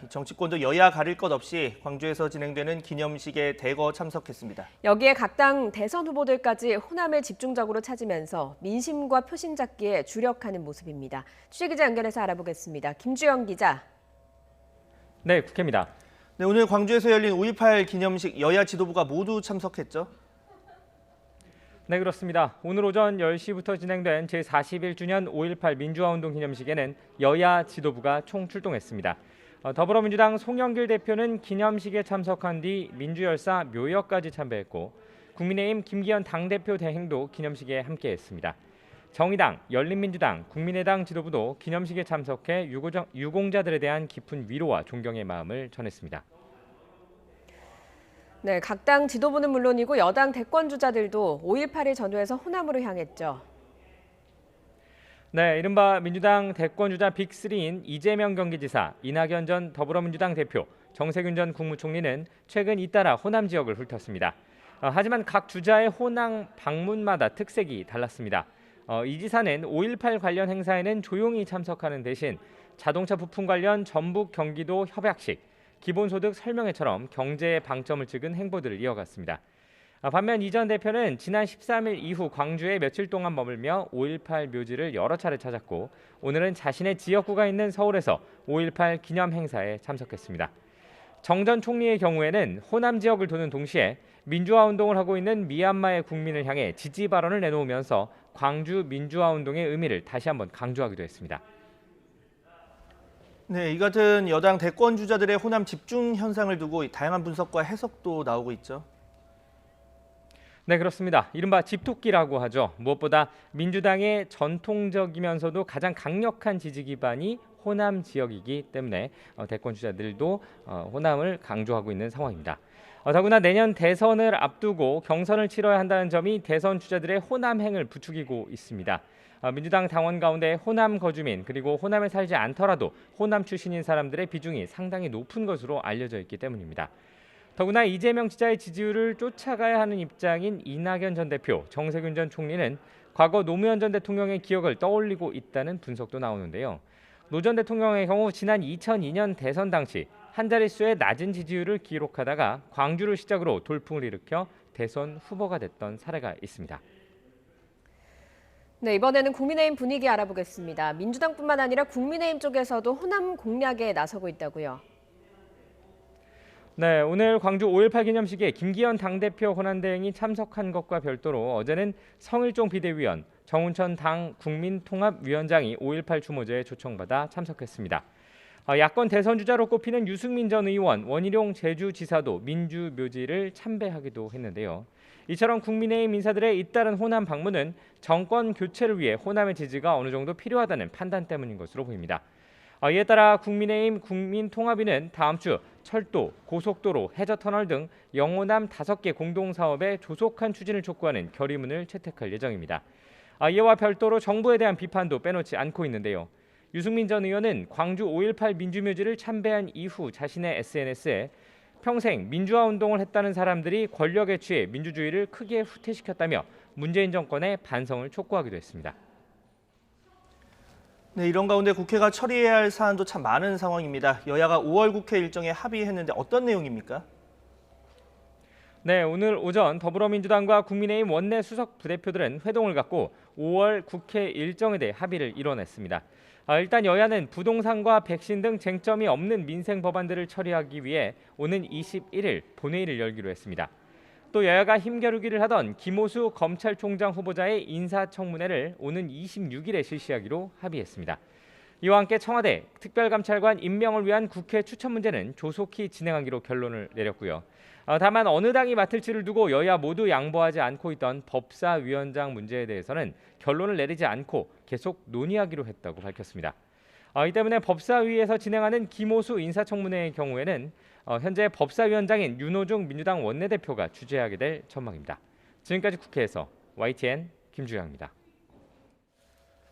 정치권도 여야 가릴 것 없이 광주에서 진행되는 기념식에 대거 참석했습니다. 여기에 각 당 대선 후보들까지 호남을 집중적으로 찾으면서 민심과 표심 잡기에 주력하는 모습입니다. 취재기자 연결해서 알아보겠습니다. 김주영 기자. 네, 국회입니다. 네, 오늘 광주에서 열린 5.18 기념식 여야 지도부가 모두 참석했죠? 네, 그렇습니다. 오늘 오전 10시부터 진행된 제41주년 5.18 민주화운동 기념식에는 여야 지도부가 총출동했습니다. 더불어민주당 송영길 대표는 기념식에 참석한 뒤 민주열사 묘역까지 참배했고 국민의힘 김기현 당대표 대행도 기념식에 함께했습니다. 정의당, 열린민주당, 국민의당 지도부도 기념식에 참석해 유공자들에 대한 깊은 위로와 존경의 마음을 전했습니다. 네, 각 당 지도부는 물론이고 여당 대권 주자들도 5.18을 전후해서 호남으로 향했죠. 네, 이른바 민주당 대권 주자 빅3인 이재명 경기지사, 이낙연 전 더불어민주당 대표, 정세균 전 국무총리는 최근 잇따라 호남 지역을 훑었습니다. 하지만 각 주자의 호남 방문마다 특색이 달랐습니다. 이 지사는 5.18 관련 행사에는 조용히 참석하는 대신 자동차 부품 관련 전북 경기도 협약식, 기본소득 설명회처럼 경제에 방점을 찍은 행보들을 이어갔습니다. 반면 이 전 대표는 지난 13일 이후 광주에 며칠 동안 머물며 5.18 묘지를 여러 차례 찾았고 오늘은 자신의 지역구가 있는 서울에서 5.18 기념 행사에 참석했습니다. 정 전 총리의 경우에는 호남 지역을 도는 동시에 민주화 운동을 하고 있는 미얀마의 국민을 향해 지지 발언을 내놓으면서 광주 민주화 운동의 의미를 다시 한번 강조하기도 했습니다. 네, 이 같은 여당 대권 주자들의 호남 집중 현상을 두고 다양한 분석과 해석도 나오고 있죠. 네, 그렇습니다. 이른바 집토끼라고 하죠. 무엇보다 민주당의 전통적이면서도 가장 강력한 지지 기반이 호남 지역이기 때문에 대권 주자들도 호남을 강조하고 있는 상황입니다. 더구나 내년 대선을 앞두고 경선을 치러야 한다는 점이 대선 주자들의 호남행을 부추기고 있습니다. 민주당 당원 가운데 호남 거주민 그리고 호남에 살지 않더라도 호남 출신인 사람들의 비중이 상당히 높은 것으로 알려져 있기 때문입니다. 더구나 이재명 지사의 지지율을 쫓아가야 하는 입장인 이낙연 전 대표, 정세균 전 총리는 과거 노무현 전 대통령의 기억을 떠올리고 있다는 분석도 나오는데요. 노 전 대통령의 경우 지난 2002년 대선 당시 한 자릿수의 낮은 지지율을 기록하다가 광주를 시작으로 돌풍을 일으켜 대선 후보가 됐던 사례가 있습니다. 네, 이번에는 국민의힘 분위기 알아보겠습니다. 민주당뿐만 아니라 국민의힘 쪽에서도 호남 공략에 나서고 있다고요. 네, 오늘 광주 5.18 기념식에 김기현 당대표 호남대행이 참석한 것과 별도로 어제는 성일종 비대위원, 정운천 당 국민통합위원장이 5.18 추모제에 초청받아 참석했습니다. 야권 대선 주자로 꼽히는 유승민 전 의원, 원희룡 제주지사도 민주묘지를 참배하기도 했는데요. 이처럼 국민의힘 인사들의 잇따른 호남 방문은 정권 교체를 위해 호남의 지지가 어느 정도 필요하다는 판단 때문인 것으로 보입니다. 이에 따라 국민의힘 국민통합위는 다음 주 철도, 고속도로, 해저터널 등 영호남 5개 공동사업의 조속한 추진을 촉구하는 결의문을 채택할 예정입니다. 이와 별도로 정부에 대한 비판도 빼놓지 않고 있는데요. 유승민 전 의원은 광주 5.18 민주묘지를 참배한 이후 자신의 SNS에 평생 민주화 운동을 했다는 사람들이 권력에 취해 민주주의를 크게 후퇴시켰다며 문재인 정권의 반성을 촉구하기도 했습니다. 네, 이런 가운데 국회가 처리해야 할 사안도 참 많은 상황입니다. 여야가 5월 국회 일정에 합의했는데 어떤 내용입니까? 네, 오늘 오전 더불어민주당과 국민의힘 원내 수석 부대표들은 회동을 갖고 5월 국회 일정에 대해 합의를 이뤄냈습니다. 일단 여야는 부동산과 백신 등 쟁점이 없는 민생 법안들을 처리하기 위해 오는 21일 본회의를 열기로 했습니다. 또 여야가 힘겨루기를 하던 김오수 검찰총장 후보자의 인사청문회를 오는 26일에 실시하기로 합의했습니다. 이와 함께 청와대 특별감찰관 임명을 위한 국회 추천 문제는 조속히 진행하기로 결론을 내렸고요. 다만 어느 당이 맡을지를 두고 여야 모두 양보하지 않고 있던 법사위원장 문제에 대해서는 결론을 내리지 않고 계속 논의하기로 했다고 밝혔습니다. 이 때문에 법사위에서 진행하는 김오수 인사청문회의 경우에는 현재 법사위원장인 윤호중 민주당 원내대표가 주재하게 될 전망입니다. 지금까지 국회에서 YTN 김주영입니다.